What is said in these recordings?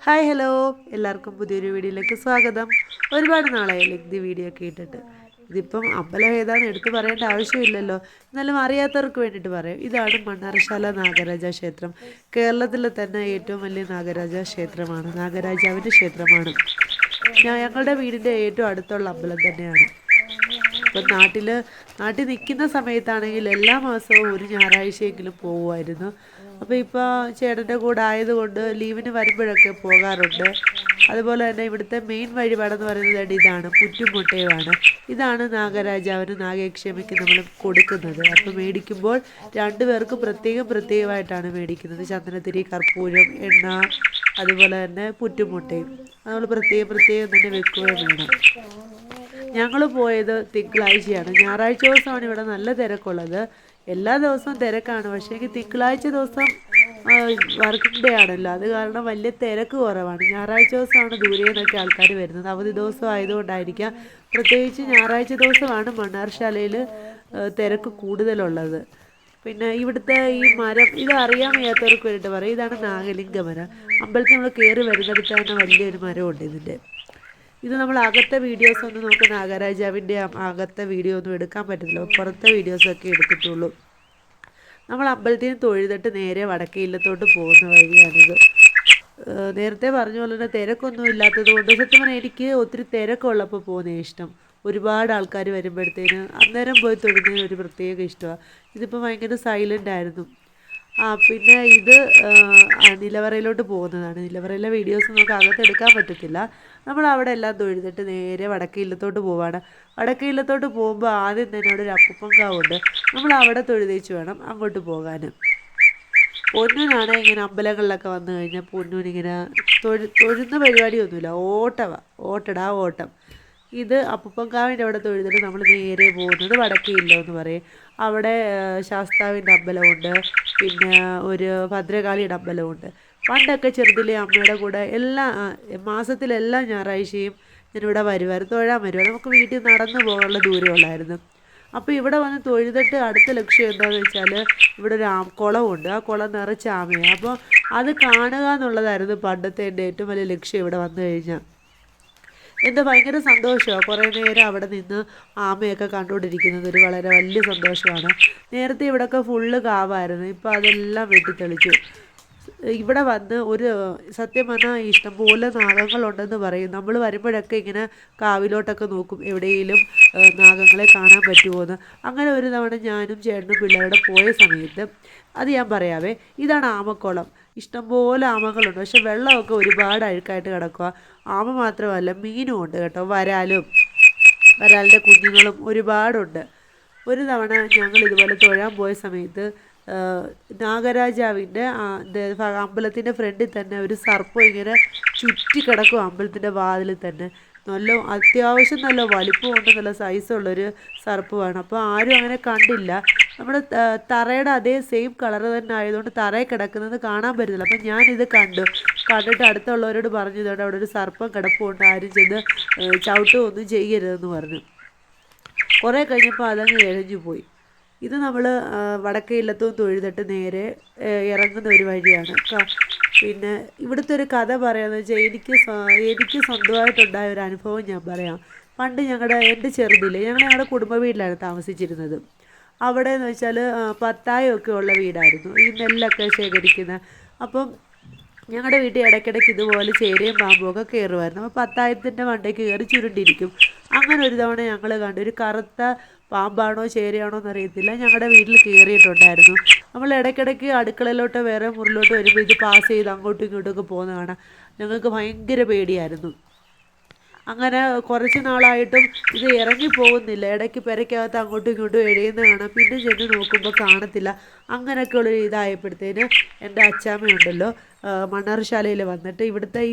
Hi hello എല്ലാവർക്കും പുതിയൊരു വീഡിയോയിലേക്ക് സ്വാഗതം. ഒരുപാട് നാളായില്ലേ ഇത് വീഡിയോ ഒക്കെ ഇട്ടിട്ട്. ഇതിപ്പം അമ്പലം ഏതാണെന്ന് എടുത്തു പറയേണ്ട ആവശ്യമില്ലല്ലോ, എന്നാലും അറിയാത്തവർക്ക് വേണ്ടിയിട്ട് പറയാം. ഇതാണ് മണ്ണാറശാല നാഗരാജ ക്ഷേത്രം. കേരളത്തിലെ തന്നെ ഏറ്റവും വലിയ നാഗരാജ ക്ഷേത്രമാണ്, നാഗരാജാവിൻ്റെ ക്ഷേത്രമാണ്. ഞങ്ങളുടെ വീടിൻ്റെ ഏറ്റവും അടുത്തുള്ള അമ്പലം തന്നെയാണ്. ഇപ്പം നാട്ടിൽ നിൽക്കുന്ന സമയത്താണെങ്കിൽ എല്ലാ മാസവും ഒരു ഞായറാഴ്ചയെങ്കിലും പോകുമായിരുന്നു. അപ്പോൾ ഇപ്പോൾ ചേട്ടൻ്റെ കൂടെ ആയതുകൊണ്ട് ലീവിന് വരുമ്പോഴൊക്കെ പോകാറുണ്ട്. അതുപോലെ തന്നെ ഇവിടുത്തെ മെയിൻ വഴിപാടെന്ന് പറയുന്നത് ഇതാണ്, പുറ്റുമുട്ടയുമാണ്. ഇതാണ് നാഗരാജാവിന് നാഗയക്ഷമിക്ക് നമ്മൾ കൊടുക്കുന്നത്. അപ്പോൾ മേടിക്കുമ്പോൾ രണ്ടുപേർക്ക് പ്രത്യേകമായിട്ടാണ് മേടിക്കുന്നത്. ചന്ദനത്തിരി, കർപ്പൂരം, എണ്ണ, അതുപോലെ തന്നെ പുറ്റുമുട്ടയും നമ്മൾ പ്രത്യേകം തന്നെ വെക്കുകയും വേണം. ഞങ്ങൾ പോയത് തിങ്കളാഴ്ചയാണ്. ഞായറാഴ്ച ദിവസമാണ് ഇവിടെ നല്ല തിരക്കുള്ളത്. എല്ലാ ദിവസവും തിരക്കാണ്, പക്ഷേ തിങ്കളാഴ്ച ദിവസം വർക്കിംഗ് ഡേ ആണല്ലോ, അത് കാരണം വലിയ തിരക്ക് കുറവാണ്. ഞായറാഴ്ച ദിവസമാണ് ദൂരെ നിന്നൊക്കെ ആൾക്കാർ വരുന്നത്. അവധി ദിവസം ആയതുകൊണ്ടായിരിക്കാം. പ്രത്യേകിച്ച് ഞായറാഴ്ച ദിവസമാണ് മണ്ണാർശാലയിൽ തിരക്ക് കൂടുതലുള്ളത്. പിന്നെ ഇവിടുത്തെ ഈ മരം, ഇത് അറിയാൻ വയ്യാത്തവർക്ക് വേണ്ടിയിട്ട് പറയും, ഇതാണ് നാഗലിംഗ മരം. അമ്പലത്തിൽ നമ്മൾ കയറി വരുന്നിടത്ത് തന്നെ വലിയൊരു മരമുണ്ട് ഇതിൻ്റെ. ഇത് നമ്മൾ അകത്തെ വീഡിയോസ് ഒന്നും നമുക്ക് നാഗരാജാവിൻ്റെ അകത്തെ വീഡിയോ ഒന്നും എടുക്കാൻ പറ്റത്തില്ല, പുറത്തെ വീഡിയോസൊക്കെ എടുത്തിട്ടുള്ളൂ. നമ്മൾ അമ്പലത്തിൽ നിന്ന് തൊഴുതിട്ട് നേരെ വടക്കേ ഇല്ലത്തോട്ട് പോകുന്ന വഴിയാണിത്. നേരത്തെ പറഞ്ഞ പോലെ തന്നെ തിരക്കൊന്നും ഇല്ലാത്തത് കൊണ്ട് സത്യം പറഞ്ഞാൽ എനിക്ക് ഒത്തിരി തിരക്കുള്ളപ്പോൾ പോകുന്നതാണ് ഇഷ്ടം. ഒരുപാട് ആൾക്കാർ വരുമ്പോഴത്തേന് അന്നേരം പോയി തൊഴുന്നതിന് ഒരു പ്രത്യേക ഇഷ്ടമാണ്. ഇതിപ്പോൾ ഭയങ്കര സൈലൻ്റ് ആയിരുന്നു. പിന്നെ ഇത് നിലവറയിലോട്ട് പോകുന്നതാണ്. നിലവറയിലെ വീഡിയോസ് നമുക്ക് അകത്ത് എടുക്കാൻ പറ്റത്തില്ല. നമ്മൾ അവിടെ എല്ലാം തൊഴുതിട്ട് നേരെ വടക്കേ ഇല്ലത്തോട്ട് പോവാണ്. വടക്കേ ഇല്ലത്തോട്ട് പോകുമ്പോൾ ആദ്യം തന്നെ അവിടെ ഒരു അപ്പൂപ്പൻകാവുണ്ട്. നമ്മൾ അവിടെ തൊഴുതേച്ച് വേണം അങ്ങോട്ട് പോകാൻ. പൊന്നൂനാണ് ഇങ്ങനെ അമ്പലങ്ങളിലൊക്കെ വന്നു കഴിഞ്ഞാൽ പൊന്നൂനിങ്ങനെ തൊഴുന്ന പരിപാടിയൊന്നുമില്ല, ഓട്ടം. ഇത് അപ്പൂപ്പൻകാവിൻ്റെ അവിടെ തൊഴുതിട്ട് നമ്മൾ നേരെ പോകുന്നത് വടക്കേ ഇല്ലം എന്ന് പറയും. അവിടെ ശാസ്താവിൻ്റെ അമ്പലമുണ്ട്, പിന്നെ ഒരു ഭദ്രകാളിയുടെ അമ്പലമുണ്ട്. പണ്ടൊക്കെ ചെറുതിലെ അമ്മയുടെ കൂടെ മാസത്തിലെല്ലാ ഞായറാഴ്ചയും ഞാനിവിടെ വരുമായിരുന്നു, തൊഴാൻ വരുമായിരുന്നു. നമുക്ക് വീട്ടിൽ നടന്നു പോകാനുള്ള ദൂരമുള്ളായിരുന്നു. അപ്പോൾ ഇവിടെ വന്ന് തൊഴുതിട്ട് അടുത്ത ലക്ഷ്യം എന്താണെന്ന് വെച്ചാൽ ഇവിടെ ഒരു കുളമുണ്ട്. ആ കുളം നിറച്ച് ആമയാണ്. അപ്പോൾ അത് കാണുക എന്നുള്ളതായിരുന്നു പണ്ടത്തെ എൻ്റെ ഏറ്റവും വലിയ ലക്ഷ്യം. ഇവിടെ വന്നു കഴിഞ്ഞാൽ എന്താ ഭയങ്കര സന്തോഷമാണ്. കുറേ നേരം അവിടെ നിന്ന് ആമയൊക്കെ കണ്ടുകൊണ്ടിരിക്കുന്നത് ഒരു വളരെ വലിയ സന്തോഷമാണ്. നേരത്തെ ഇവിടെയൊക്കെ ഫുള്ള് കാവായിരുന്നു, ഇപ്പോൾ അതെല്ലാം വെട്ടിത്തെളിച്ചു. ഇവിടെ വന്ന് ഒരു സത്യം പറഞ്ഞാൽ ഇഷ്ടംപോലെ നാഗങ്ങളുണ്ടെന്ന് പറയും. നമ്മൾ വരുമ്പോഴൊക്കെ ഇങ്ങനെ കാവിലോട്ടൊക്കെ നോക്കും, എവിടെയെങ്കിലും നാഗങ്ങളെ കാണാൻ പറ്റുമോ എന്ന്. അങ്ങനെ ഒരു തവണ ഞാനും ചേട്ടനും പിള്ളേരുടെ പോയ സമയത്ത്, അത് ഞാൻ പറയാവേ, ഇതാണ് ആമക്കുളം. ഇഷ്ടംപോലെ ആമകളുണ്ട്, പക്ഷെ വെള്ളമൊക്കെ ഒരുപാട് അഴുക്കായിട്ട് കിടക്കുക. ആമ മാത്രമല്ല, മീനും ഉണ്ട് കേട്ടോ, വരാലിൻ്റെ കുഞ്ഞുങ്ങളും ഒരുപാടുണ്ട്. ഒരു തവണ ഞങ്ങൾ ഇതുപോലെ തൊഴാൻ പോയ സമയത്ത് നാഗരാജാവിൻ്റെ അമ്പലത്തിൻ്റെ ഫ്രണ്ടിൽ തന്നെ ഒരു സർപ്പം ഇങ്ങനെ ചുറ്റി കിടക്കും അമ്പലത്തിൻ്റെ വാതിലിൽ തന്നെ. അത്യാവശ്യം നല്ല വലിപ്പമുണ്ട്, നല്ല സൈസുള്ളൊരു സർപ്പമാണ്. അപ്പോൾ ആരും അങ്ങനെ കണ്ടില്ല. നമ്മുടെ തറയുടെ അതേ സെയിം കളർ തന്നെ ആയതുകൊണ്ട് തറയിൽ കിടക്കുന്നത് കാണാൻ പറ്റുന്നില്ല. അപ്പം ഞാനിത് കണ്ടിട്ട് അടുത്തുള്ളവരോട് പറഞ്ഞു, ഇതുകൊണ്ട് അവിടെ ഒരു സർപ്പം കിടപ്പുണ്ട്, ആരും ചെന്ന് ചവിട്ടുകയൊന്നും ചെയ്യരുതെന്ന് പറഞ്ഞു. കുറേ കഴിഞ്ഞപ്പോൾ അതങ്ങ് എഴഞ്ഞു പോയി. ഇത് നമ്മൾ വടക്കേ ഇല്ലത്തും തൊഴുതിട്ട് നേരെ ഇറങ്ങുന്ന ഒരു വഴിയാണ്. പിന്നെ ഇവിടുത്തെ ഒരു കഥ പറയാമെന്ന് വെച്ചാൽ എനിക്ക് സ്വന്തമായിട്ടുണ്ടായ ഒരു അനുഭവം ഞാൻ പറയാം. പണ്ട് എൻ്റെ ചെറുതിൽ ഞങ്ങളുടെ കുടുംബ വീട്ടിലാണ് താമസിച്ചിരുന്നത്. അവിടെ എന്ന് വെച്ചാൽ പത്തായമൊക്കെ ഉള്ള വീടായിരുന്നു, ഈ നെല്ലൊക്കെ ശേഖരിക്കുന്ന. അപ്പം ഞങ്ങളുടെ വീട്ടിൽ ഇടയ്ക്കിടയ്ക്ക് ഇതുപോലെ ചേരയും പാമ്പും ഒക്കെ കയറുമായിരുന്നു. അപ്പോൾ പത്തായത്തിൻ്റെ മണ്ടയ്ക്ക് കയറി ചുരുണ്ടിരിക്കും. അങ്ങനെ ഒരു തവണ ഞങ്ങൾ കണ്ടു, ഒരു കറുത്ത പാമ്പാണോ ചേരയാണോ എന്നറിയത്തില്ല, ഞങ്ങളുടെ വീട്ടിൽ കയറിയിട്ടുണ്ടായിരുന്നു. നമ്മൾ ഇടയ്ക്കിടയ്ക്ക് അടുക്കളയിലോട്ടോ വേറെ മുറിലോട്ടോ വരുമ്പോൾ ഇത് പാസ് ചെയ്ത് അങ്ങോട്ടും ഇങ്ങോട്ടുമൊക്കെ പോകുന്ന കാണാം. ഞങ്ങൾക്ക് ഭയങ്കര പേടിയായിരുന്നു. അങ്ങനെ കുറച്ച് നാളായിട്ടും ഇത് ഇറങ്ങിപ്പോകുന്നില്ല. ഇടയ്ക്ക് പെരയ്ക്കകത്ത് അങ്ങോട്ടും ഇങ്ങോട്ടും എഴയുന്ന കാണാം. പിന്നെ ചെന്ന് നോക്കുമ്പോൾ കാണത്തില്ല. അങ്ങനെയൊക്കെയുള്ളൊരു ഇതായപ്പോഴത്തേന് എൻ്റെ അച്ചാമ്മയുണ്ടല്ലോ, മണ്ണാർശാലയിൽ വന്നിട്ട്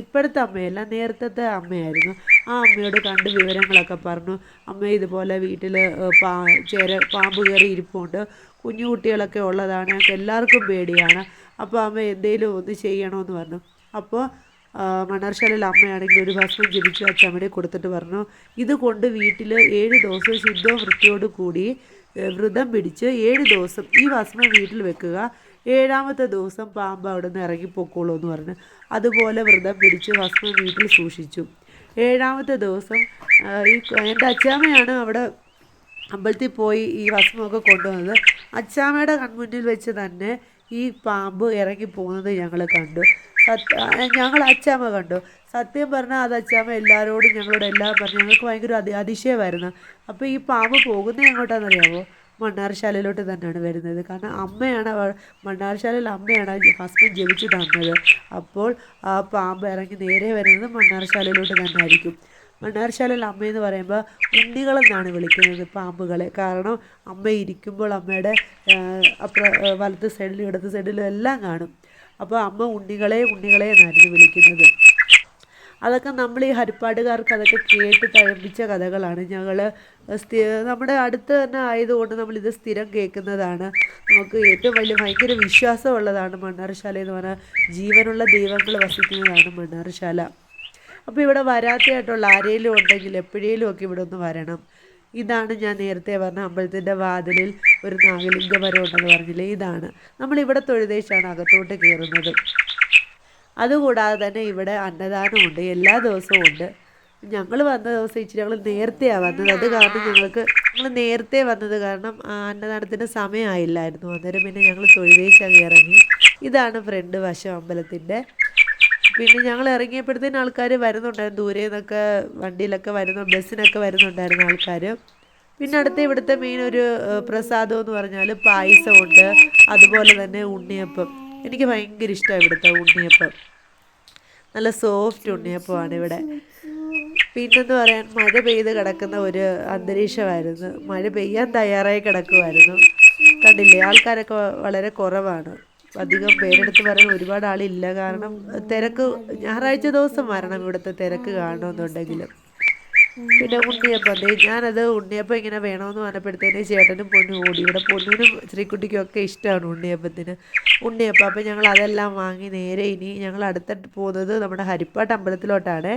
ഇപ്പോഴത്തെ അമ്മയല്ല, നേരത്തെ അമ്മയായിരുന്നു. ആ അമ്മയോട് കണ്ട് വിവരങ്ങളൊക്കെ പറഞ്ഞു. അമ്മ ഇതുപോലെ വീട്ടിൽ പാമ്പ് കയറി ഇരിപ്പുണ്ട്, കുഞ്ഞു കുട്ടികളൊക്കെ ഉള്ളതാണ്, ഞങ്ങൾക്ക് എല്ലാവർക്കും പേടിയാണ്. അപ്പോൾ അമ്മ എന്തെങ്കിലും ഒന്ന് ചെയ്യണമെന്ന് പറഞ്ഞു. അപ്പോൾ മണ്ണാർശാലയിൽ അമ്മയാണെങ്കിൽ ഒരു ഭസ്മം ജപിച്ച് അച്ചമ്മയുടെ കൊടുത്തിട്ട് പറഞ്ഞു, ഇത് കൊണ്ട് വീട്ടിൽ 7 ദിവസം ശുദ്ധവും വൃത്തിയോട് കൂടി വ്രതം പിടിച്ച് 7 ദിവസം ഈ ഭസ്മം വീട്ടിൽ വെക്കുക. 7-ാമത്തെ ദിവസം പാമ്പ് അവിടെ നിന്ന് ഇറങ്ങിപ്പോക്കോളൂ എന്ന് പറഞ്ഞു. അതുപോലെ വ്രതം പിടിച്ച് ഭസ്മം വീട്ടിൽ സൂക്ഷിച്ചു. 7-ാമത്തെ ദിവസം എൻ്റെ അച്ചാമ്മയാണ് അവിടെ അമ്പലത്തിൽ പോയി ഈ ഭസ്മമൊക്കെ കൊണ്ടുവന്നത്. അച്ചാമ്മയുടെ കൺമുന്നിൽ വെച്ച് തന്നെ ഈ പാമ്പ് ഇറങ്ങി പോകുന്നത് ഞങ്ങൾ കണ്ടു. ഞങ്ങൾ അച്ചാമ്മ കണ്ടു. സത്യം പറഞ്ഞാൽ അത് അച്ചാമ്മ എല്ലാവരോടും ഞങ്ങളോട് എല്ലാം പറഞ്ഞു. ഞങ്ങൾക്ക് ഭയങ്കര അതിശയമായിരുന്നു. അപ്പോൾ ഈ പാമ്പ് പോകുന്നത് എങ്ങോട്ടാണെന്നറിയാമോ? മണ്ണാറശാലയിലോട്ട് തന്നെയാണ് വരുന്നത്. കാരണം അമ്മയാണ് മണ്ണാറശാലയിൽ അമ്മയാണ് ഭസ്മം ജപിച്ച് തന്നത്. അപ്പോൾ ആ പാമ്പ് ഇറങ്ങി നേരെ വരുന്നത് മണ്ണാറശാലയിലോട്ട് തന്നെ ആയിരിക്കും. മണ്ണാറശാലയിൽ അമ്മയെന്ന് പറയുമ്പോൾ ഉണ്ണികളെന്നാണ് വിളിക്കുന്നത് പാമ്പുകളെ. കാരണം അമ്മ ഇരിക്കുമ്പോൾ അമ്മയുടെ വലത്ത് സൈഡിലും ഇടത്ത് സൈഡിലും എല്ലാം കാണും. അപ്പോൾ അമ്മ ഉണ്ണികളെ എന്നായിരുന്നു വിളിക്കുന്നത്. അതൊക്കെ നമ്മൾ ഈ ഹരിപ്പാടുകാർക്ക് അതൊക്കെ കേട്ട് തഴമ്പിച്ച കഥകളാണ്. ഞങ്ങൾ നമ്മുടെ അടുത്ത് തന്നെ ആയതുകൊണ്ട് നമ്മളിത് സ്ഥിരം കേൾക്കുന്നതാണ്. നമുക്ക് ഏറ്റവും ഭയങ്കര വിശ്വാസമുള്ളതാണ് മണ്ണാറശാല എന്ന് പറഞ്ഞാൽ. ജീവനുള്ള ദൈവങ്ങൾ വസിക്കുന്നതാണ് മണ്ണാറശാല. അപ്പോൾ ഇവിടെ വരാത്തതായിട്ടുള്ള ആരെങ്കിലും ഉണ്ടെങ്കിൽ എപ്പോഴേലും ഒക്കെ ഇവിടെ ഒന്ന് വരണം. ഇതാണ് ഞാൻ നേരത്തെ പറഞ്ഞ അമ്പലത്തിൻ്റെ വാതിലിൽ ഒരു നാഗലിംഗ മരം ഉണ്ടെന്ന് പറഞ്ഞില്ലേ, ഇതാണ്. നമ്മളിവിടെ തൊഴുതേച്ചാണ് അകത്തോട്ട് കയറുന്നത്. അതുകൂടാതെ തന്നെ ഇവിടെ അന്നദാനമുണ്ട്, എല്ലാ ദിവസവും ഉണ്ട്. ഞങ്ങൾ വന്ന ദിവസം ഇച്ചിരി ഞങ്ങൾ നേരത്തെയാണ് വന്നത്. അത് കാരണം ഞങ്ങൾ നേരത്തെ വന്നത് കാരണം അന്നദാനത്തിൻ്റെ സമയമായില്ലായിരുന്നു. അന്നേരം പിന്നെ ഞങ്ങൾ തൊഴുതേച്ചങ്ങ് ഇറങ്ങി. ഇതാണ് ഫ്രണ്ട് വശം അമ്പലത്തിൻ്റെ. പിന്നെ ഞങ്ങൾ ഇറങ്ങിയപ്പോഴത്തേനും ആൾക്കാർ വരുന്നുണ്ടായിരുന്നു. ദൂരെ നിന്നൊക്കെ വണ്ടിയിലൊക്കെ ബസ്സിനൊക്കെ വരുന്നുണ്ടായിരുന്നു ആൾക്കാർ. പിന്നെ അടുത്ത ഇവിടുത്തെ മെയിൻ ഒരു പ്രസാദം എന്ന് പറഞ്ഞാൽ പായസമുണ്ട്, അതുപോലെ തന്നെ ഉണ്ണിയപ്പം. എനിക്ക് ഭയങ്കര ഇഷ്ടമാണ് ഇവിടുത്തെ ഉണ്ണിയപ്പം. നല്ല സോഫ്റ്റ് ഉണ്ണിയപ്പമാണ് ഇവിടെ. പിന്നെന്ന് പറയാൻ മഴ പെയ്ത് കിടക്കുന്ന ഒരു അന്തരീക്ഷമായിരുന്നു. മഴ പെയ്യാൻ തയ്യാറായി കിടക്കുമായിരുന്നു. കണ്ടില്ലേ, ആൾക്കാരൊക്കെ വളരെ കുറവാണ്. അധികം പേരെടുത്ത് പറയാൻ ഒരുപാട് ആളില്ല. കാരണം തിരക്ക് ഞായറാഴ്ച ദിവസം വരണം ഇവിടുത്തെ തിരക്ക് കാണണമെന്നുണ്ടെങ്കിലും. പിന്നെ ഉണ്ണിയപ്പം, ഞാനത് ഉണ്ണിയപ്പം ഇങ്ങനെ വേണമെന്ന് പറഞ്ഞപ്പോഴത്തേന് ചേട്ടനും പൊന്നും ഓടി. ഇവിടെ പൊന്നിനും ശ്രീക്കുട്ടിക്കും ഒക്കെ ഇഷ്ടമാണ് ഉണ്ണിയപ്പം. അപ്പം ഞങ്ങൾ അതെല്ലാം വാങ്ങി നേരെ ഇനി ഞങ്ങൾ അടുത്തിട്ട് പോകുന്നത് നമ്മുടെ ഹരിപ്പാട്ട് അമ്പലത്തിലോട്ടാണ്.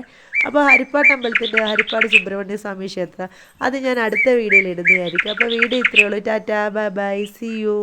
അപ്പോൾ ഹരിപ്പാട് സുബ്രഹ്മണ്യ സ്വാമി ക്ഷേത്രം അത് ഞാൻ അടുത്ത വീഡിയോയിൽ ഇടുന്നതായിരിക്കും. അപ്പോൾ വീഡിയോ ഇത്രയേ ഉള്ളൂ. Tata, bye bye, see U.